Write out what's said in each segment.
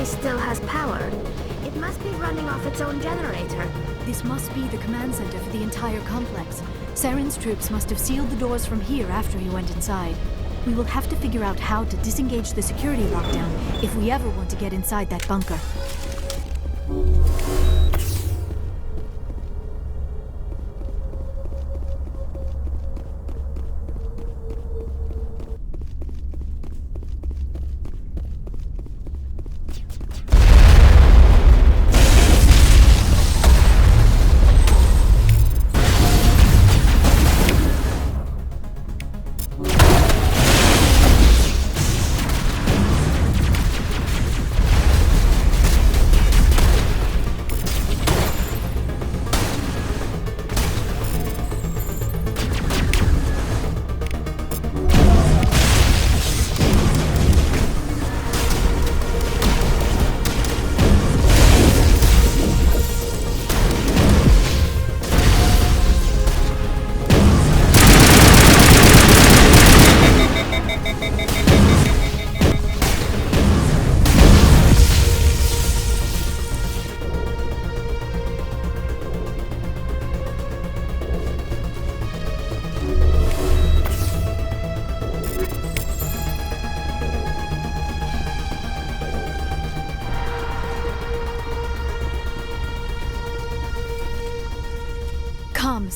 place still has power. It must be running off its own generator. This must be the command center for the entire complex. Saren's troops must have sealed the doors from here after he went inside. We will have to figure out how to disengage the security lockdown if we ever want to get inside that bunker.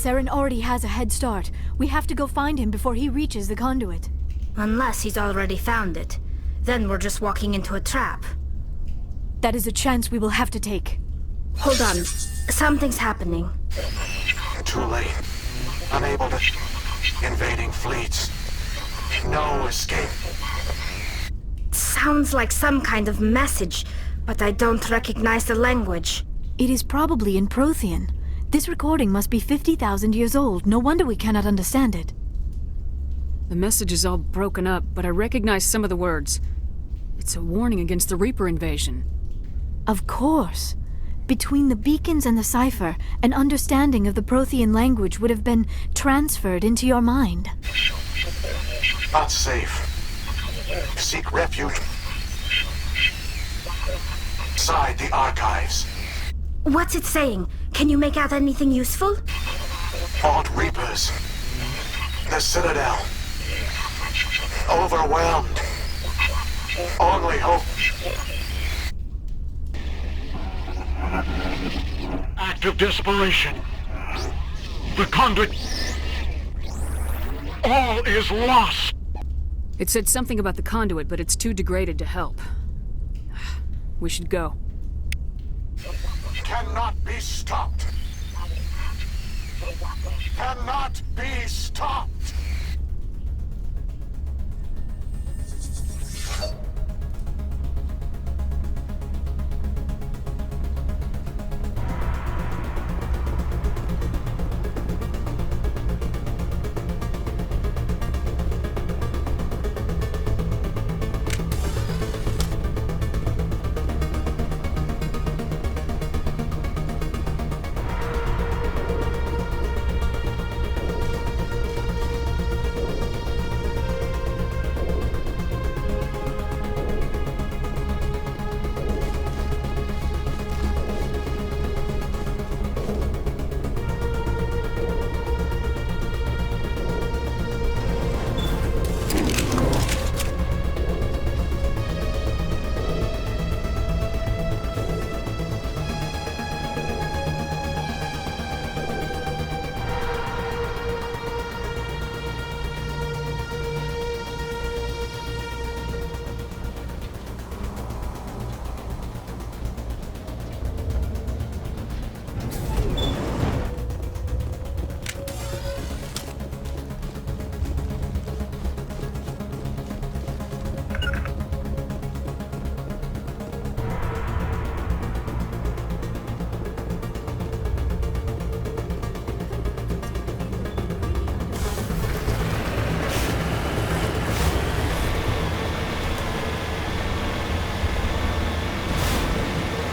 Saren already has a head start. We have to go find him before he reaches the conduit. Unless he's already found it. Then we're just walking into a trap. That is a chance we will have to take. Hold on. Something's happening. Too late. Unable to... Invading fleets. No escape. Sounds like some kind of message, but I don't recognize the language. It is probably in Prothean. This recording must be 50,000 years old. No wonder we cannot understand it. The message is all broken up, but I recognize some of the words. It's a warning against the Reaper invasion. Of course. Between the beacons and the cipher, an understanding of the Prothean language would have been transferred into your mind. Not safe. Seek refuge inside the archives. What's it saying? Can you make out anything useful? Fought Reapers. The Citadel. Overwhelmed. Only hope. Act of desperation. The conduit. All is lost. It said something about the conduit, but it's too degraded to help. We should go. Cannot be stopped. Cannot be stopped.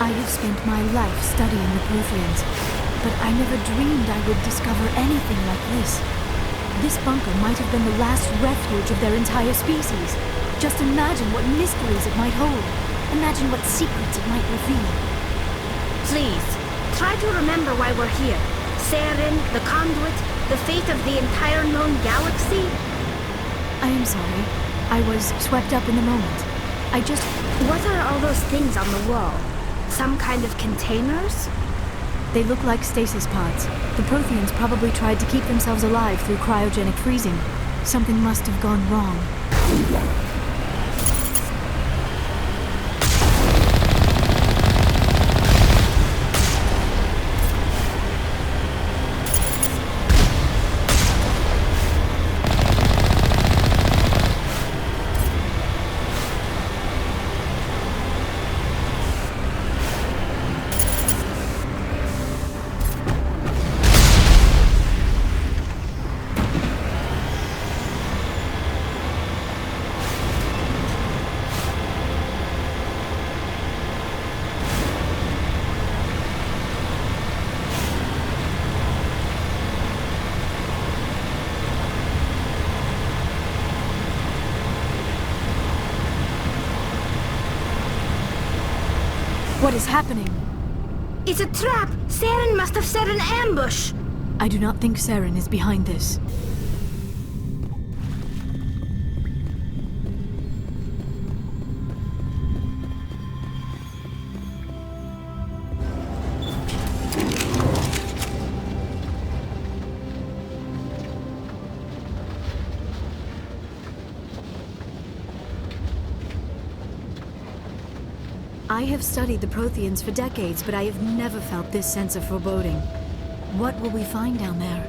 I have spent my life studying the Protheans, but I never dreamed I would discover anything like this. This bunker might have been the last refuge of their entire species. Just imagine what mysteries it might hold. Imagine what secrets it might reveal. Please, try to remember why we're here. Saren, the conduit, the fate of the entire known galaxy. I am sorry. I was swept up in the moment. I just... What are all those things on the wall? Some kind of containers? They look like stasis pods. The Protheans probably tried to keep themselves alive through cryogenic freezing. Something must have gone wrong. What is happening? It's a trap! Saren must have set an ambush! I do not think Saren is behind this. I have studied the Protheans for decades, but I have never felt this sense of foreboding. What will we find down there?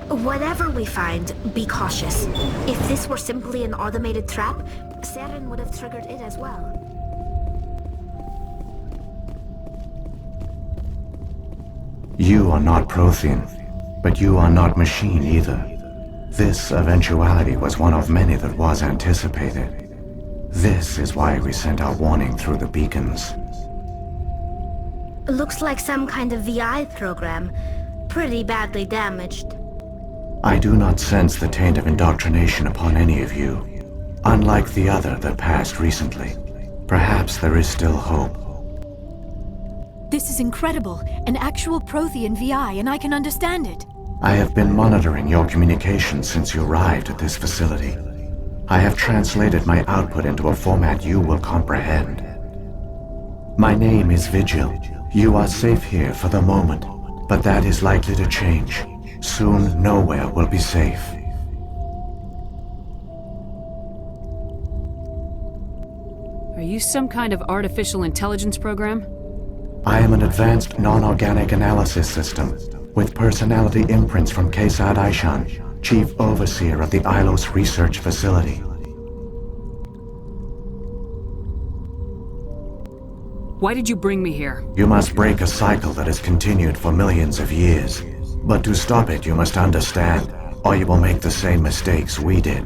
Whatever we find, be cautious. If this were simply an automated trap, Saren would have triggered it as well. You are not Prothean, but you are not machine either. This eventuality was one of many that was anticipated. This is why we sent our warning through the beacons. Looks like some kind of VI program. Pretty badly damaged. I do not sense the taint of indoctrination upon any of you. Unlike the other that passed recently. Perhaps there is still hope. This is incredible. An actual Prothean VI, and I can understand it. I have been monitoring your communications since you arrived at this facility. I have translated my output into a format you will comprehend. My name is Vigil. You are safe here for the moment, but that is likely to change. Soon, nowhere will be safe. Are you some kind of artificial intelligence program? I am an advanced non-organic analysis system, with personality imprints from Kesad Aishan, Chief Overseer of the Ilos Research Facility. Why did you bring me here? You must break a cycle that has continued for millions of years. But to stop it, you must understand, or you will make the same mistakes we did.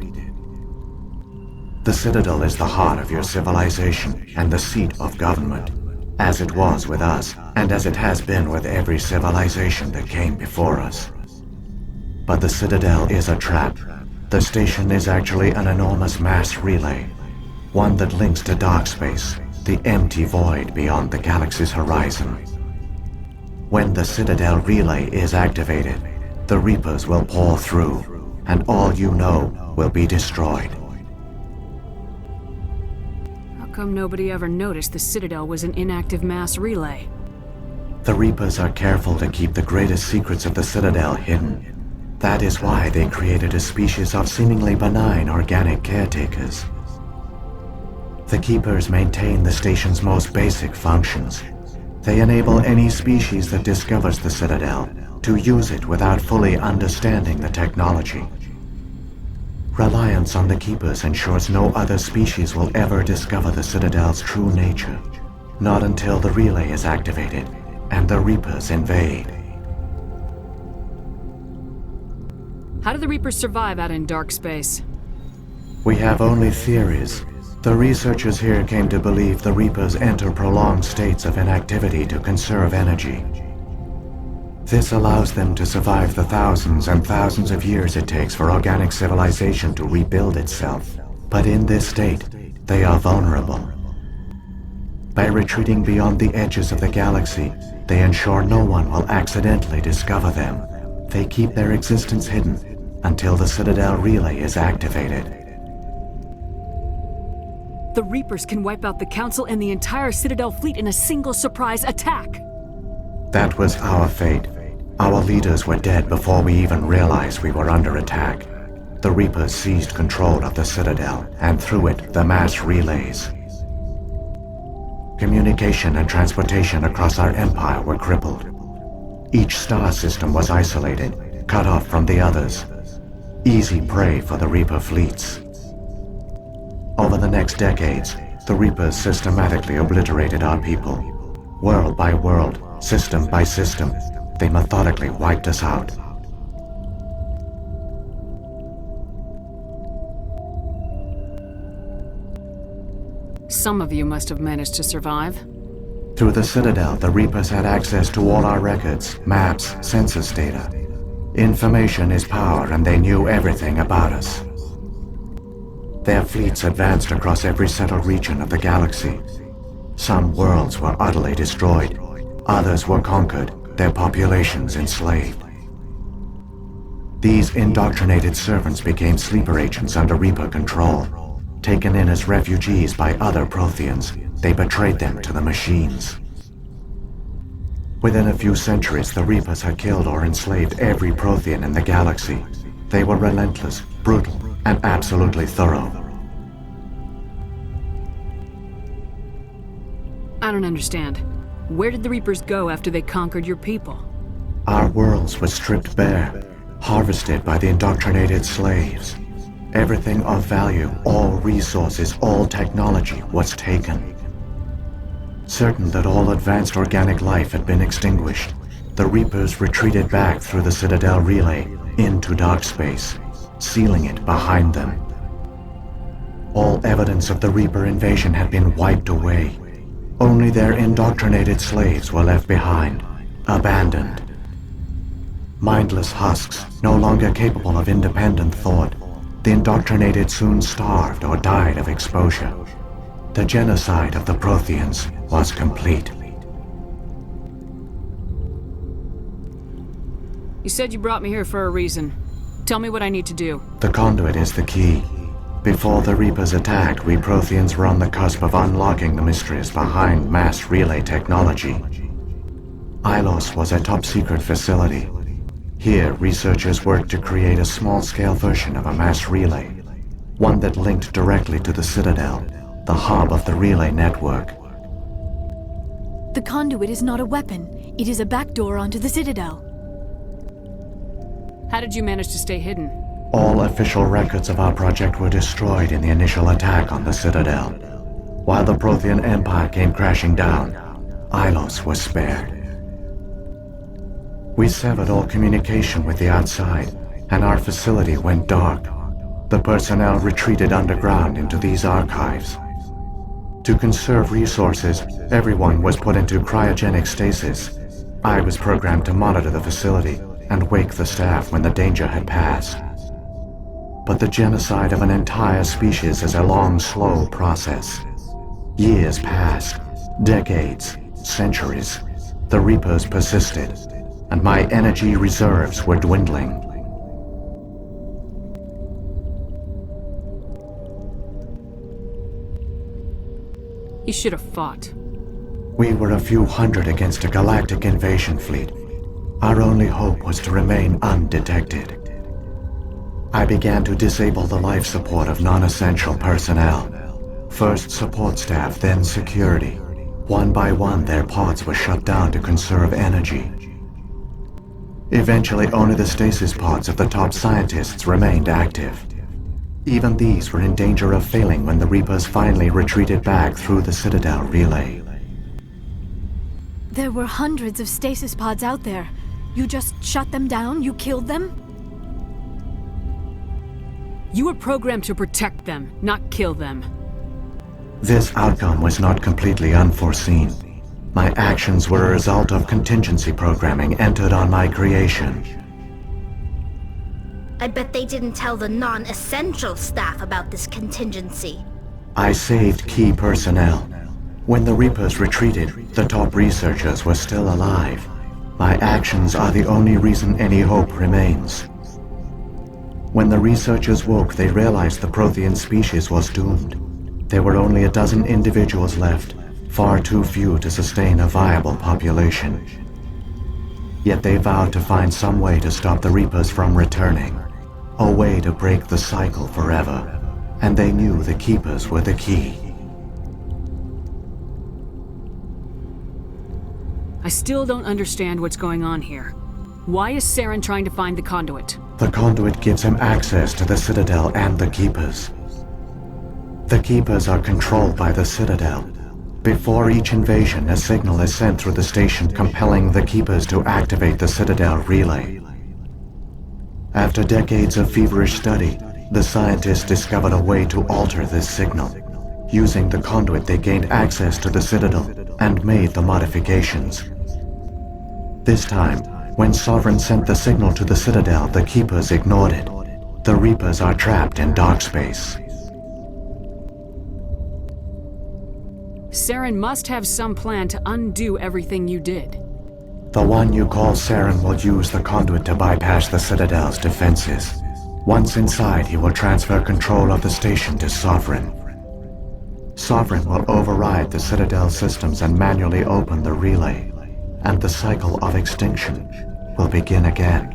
The Citadel is the heart of your civilization and the seat of government, as it was with us, and as it has been with every civilization that came before us. But the Citadel is a trap. The station is actually an enormous mass relay, one that links to dark space, the empty void beyond the galaxy's horizon. When the Citadel relay is activated, the Reapers will pour through, and all you know will be destroyed. How come nobody ever noticed the Citadel was an inactive mass relay? The Reapers are careful to keep the greatest secrets of the Citadel hidden. That is why they created a species of seemingly benign organic caretakers. The Keepers maintain the station's most basic functions. They enable any species that discovers the Citadel to use it without fully understanding the technology. Reliance on the Keepers ensures no other species will ever discover the Citadel's true nature. Not until the relay is activated and the Reapers invade. How do the Reapers survive out in dark space? We have only theories. The researchers here came to believe the Reapers enter prolonged states of inactivity to conserve energy. This allows them to survive the thousands and thousands of years it takes for organic civilization to rebuild itself. But in this state, they are vulnerable. By retreating beyond the edges of the galaxy, they ensure no one will accidentally discover them. They keep their existence hidden until the Citadel relay is activated. The Reapers can wipe out the Council and the entire Citadel fleet in a single surprise attack. That was our fate. Our leaders were dead before we even realized we were under attack. The Reapers seized control of the Citadel, and through it, the mass relays. Communication and transportation across our empire were crippled. Each star system was isolated, cut off from the others. Easy prey for the Reaper fleets. Over the next decades, the Reapers systematically obliterated our people. World by world, system by system, they methodically wiped us out. Some of you must have managed to survive. Through the Citadel, the Reapers had access to all our records, maps, census data. Information is power, and they knew everything about us. Their fleets advanced across every settled region of the galaxy. Some worlds were utterly destroyed. Others were conquered, their populations enslaved. These indoctrinated servants became sleeper agents under Reaper control. Taken in as refugees by other Protheans, they betrayed them to the machines. Within a few centuries, the Reapers had killed or enslaved every Prothean in the galaxy. They were relentless, brutal, and absolutely thorough. I don't understand. Where did the Reapers go after they conquered your people? Our worlds were stripped bare, harvested by the indoctrinated slaves. Everything of value, all resources, all technology was taken. Certain that all advanced organic life had been extinguished, the Reapers retreated back through the Citadel relay into dark space, sealing it behind them. All evidence of the Reaper invasion had been wiped away. Only their indoctrinated slaves were left behind, abandoned. Mindless husks, no longer capable of independent thought, the indoctrinated soon starved or died of exposure. The genocide of the Protheans was complete. You said you brought me here for a reason. Tell me what I need to do. The conduit is the key. Before the Reapers attacked, we Protheans were on the cusp of unlocking the mysteries behind mass relay technology. Ilos was a top-secret facility. Here, researchers worked to create a small-scale version of a mass relay, one that linked directly to the Citadel, the hub of the relay network. The conduit is not a weapon. It is a backdoor onto the Citadel. How did you manage to stay hidden? All official records of our project were destroyed in the initial attack on the Citadel. While the Prothean Empire came crashing down, Ilos was spared. We severed all communication with the outside, and our facility went dark. The personnel retreated underground into these archives. To conserve resources, everyone was put into cryogenic stasis. I was programmed to monitor the facility and wake the staff when the danger had passed. But the genocide of an entire species is a long, slow process. Years passed, decades, centuries. The Reapers persisted, and my energy reserves were dwindling. You should have fought. We were a few hundred against a galactic invasion fleet. Our only hope was to remain undetected. I began to disable the life support of non-essential personnel. First support staff, then security. One by one, their pods were shut down to conserve energy. Eventually, only the stasis pods of the top scientists remained active. Even these were in danger of failing when the Reapers finally retreated back through the Citadel relay. There were hundreds of stasis pods out there. You just shut them down? You killed them? You were programmed to protect them, not kill them. This outcome was not completely unforeseen. My actions were a result of contingency programming entered on my creation. I bet they didn't tell the non-essential staff about this contingency. I saved key personnel. When the Reapers retreated, the top researchers were still alive. My actions are the only reason any hope remains. When the researchers woke, they realized the Prothean species was doomed. There were only a dozen individuals left, far too few to sustain a viable population. Yet they vowed to find some way to stop the Reapers from returning, a way to break the cycle forever, and they knew the Keepers were the key. I still don't understand what's going on here. Why is Saren trying to find the conduit? The conduit gives him access to the Citadel and the Keepers. The Keepers are controlled by the Citadel. Before each invasion, a signal is sent through the station compelling the Keepers to activate the Citadel relay. After decades of feverish study, the scientists discovered a way to alter this signal. Using the conduit, they gained access to the Citadel and made the modifications. This time, when Sovereign sent the signal to the Citadel, the Keepers ignored it. The Reapers are trapped in dark space. Saren must have some plan to undo everything you did. The one you call Saren will use the conduit to bypass the Citadel's defenses. Once inside, he will transfer control of the station to Sovereign. Sovereign will override the Citadel systems and manually open the relay, and the cycle of extinction will begin again.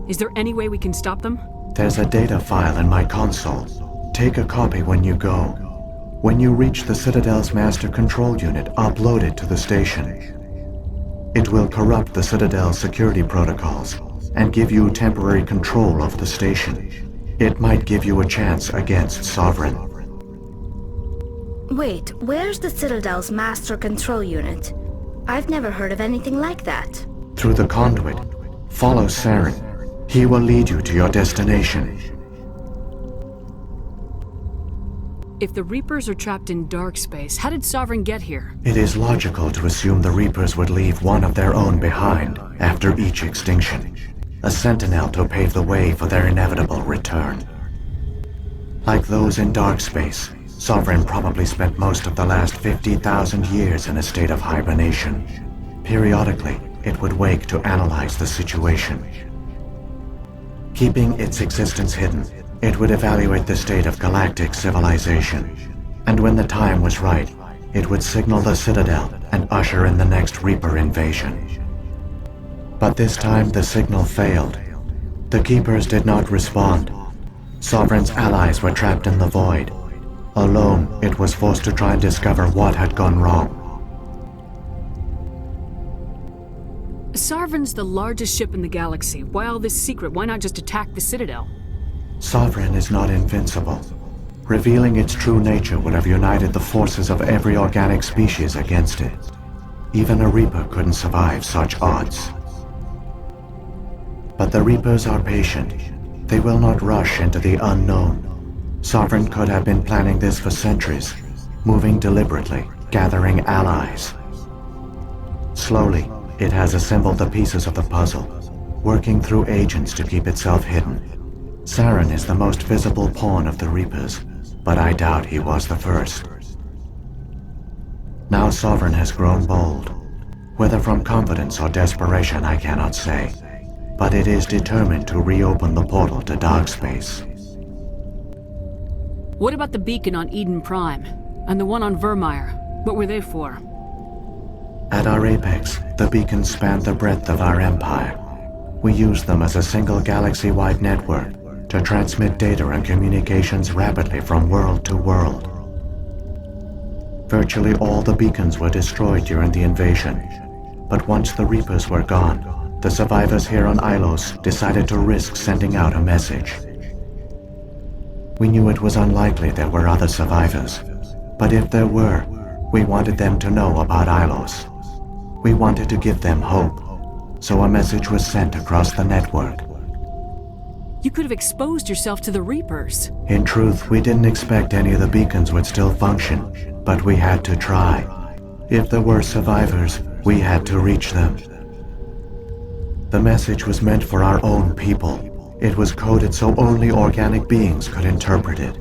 Is there any way we can stop them? There's a data file in my console. Take a copy when you go. When you reach the Citadel's master control unit, upload it to the station. It will corrupt the Citadel's security protocols and give you temporary control of the station. It might give you a chance against Sovereign. Wait, where's the Citadel's master control unit? I've never heard of anything like that. Through the conduit, follow Saren. He will lead you to your destination. If the Reapers are trapped in dark space, how did Sovereign get here? It is logical to assume the Reapers would leave one of their own behind after each extinction. A sentinel to pave the way for their inevitable return. Like those in dark space, Sovereign probably spent most of the last 50,000 years in a state of hibernation. Periodically, it would wake to analyze the situation. Keeping its existence hidden, it would evaluate the state of galactic civilization. And when the time was right, it would signal the Citadel and usher in the next Reaper invasion. But this time the signal failed. The Keepers did not respond. Sovereign's allies were trapped in the void. Alone, it was forced to try and discover what had gone wrong. Sovereign's the largest ship in the galaxy. Why all this secret? Why not just attack the Citadel? Sovereign is not invincible. Revealing its true nature would have united the forces of every organic species against it. Even a Reaper couldn't survive such odds. But the Reapers are patient. They will not rush into the unknown. Sovereign could have been planning this for centuries, moving deliberately, gathering allies. Slowly, it has assembled the pieces of the puzzle, working through agents to keep itself hidden. Saren is the most visible pawn of the Reapers, but I doubt he was the first. Now Sovereign has grown bold. Whether from confidence or desperation, I cannot say. But it is determined to reopen the portal to dark space. What about the beacon on Eden Prime? And the one on Vermeer? What were they for? At our apex, the beacons spanned the breadth of our empire. We used them as a single galaxy-wide network to transmit data and communications rapidly from world to world. Virtually all the beacons were destroyed during the invasion, but once the Reapers were gone, the survivors here on Ilos decided to risk sending out a message. We knew it was unlikely there were other survivors, but if there were, we wanted them to know about Ilos. We wanted to give them hope, so a message was sent across the network. You could have exposed yourself to the Reapers. In truth, we didn't expect any of the beacons would still function, but we had to try. If there were survivors, we had to reach them. The message was meant for our own people. It was coded so only organic beings could interpret it.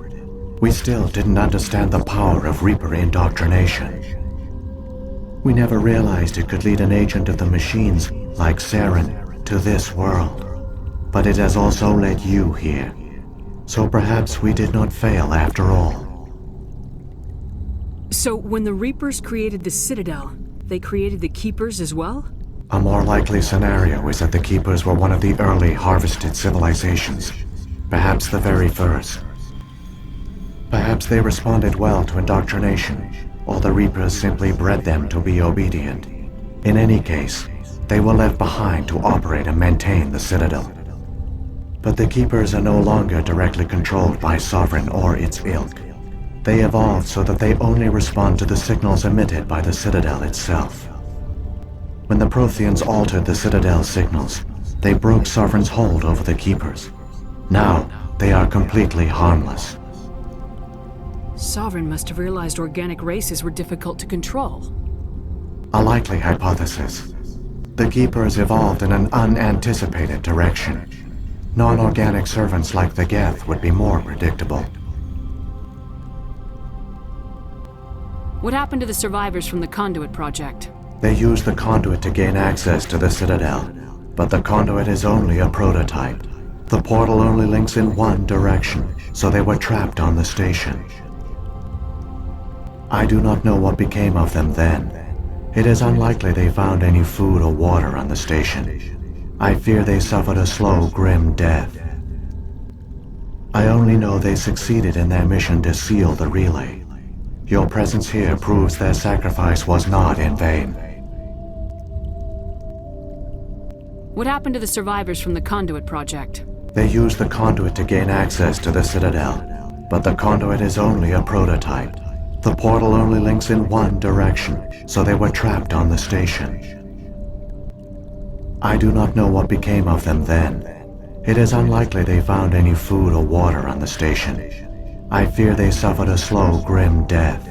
We still didn't understand the power of Reaper indoctrination. We never realized it could lead an agent of the machines, like Saren, to this world. But it has also led you here. So perhaps we did not fail after all. So, when the Reapers created the Citadel, they created the Keepers as well? A more likely scenario is that the Keepers were one of the early harvested civilizations. Perhaps the very first. Perhaps they responded well to indoctrination, or the Reapers simply bred them to be obedient. In any case, they were left behind to operate and maintain the Citadel. But the Keepers are no longer directly controlled by Sovereign or its ilk. They evolved so that they only respond to the signals emitted by the Citadel itself. When the Protheans altered the Citadel's signals, they broke Sovereign's hold over the Keepers. Now, they are completely harmless. Sovereign must have realized organic races were difficult to control. A likely hypothesis. The Keepers evolved in an unanticipated direction. Non-organic servants like the Geth would be more predictable. What happened to the survivors from the Conduit project? They used the conduit to gain access to the Citadel, but the conduit is only a prototype. The portal only links in one direction, so they were trapped on the station. I do not know what became of them then. It is unlikely they found any food or water on the station. I fear they suffered a slow, grim death. I only know they succeeded in their mission to seal the relay. Your presence here proves their sacrifice was not in vain. What happened to the survivors from the Conduit project? They used the conduit to gain access to the Citadel, but the conduit is only a prototype. The portal only links in one direction, so they were trapped on the station. I do not know what became of them then. It is unlikely they found any food or water on the station. I fear they suffered a slow, grim death.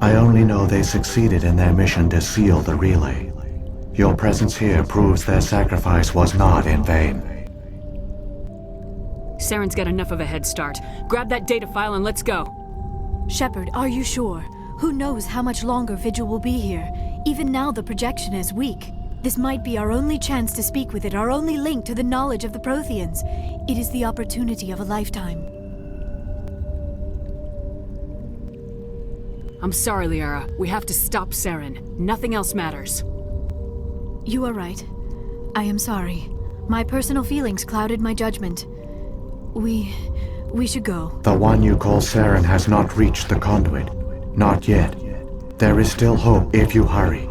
I only know they succeeded in their mission to seal the relay. Your presence here proves their sacrifice was not in vain. Saren's got enough of a head start. Grab that data file and let's go. Shepard, are you sure? Who knows how much longer Vigil will be here? Even now the projection is weak. This might be our only chance to speak with it, our only link to the knowledge of the Protheans. It is the opportunity of a lifetime. I'm sorry, Liara. We have to stop Saren. Nothing else matters. You are right. I am sorry. My personal feelings clouded my judgment. We should go. The one you call Saren has not reached the conduit. Not yet. There is still hope if you hurry.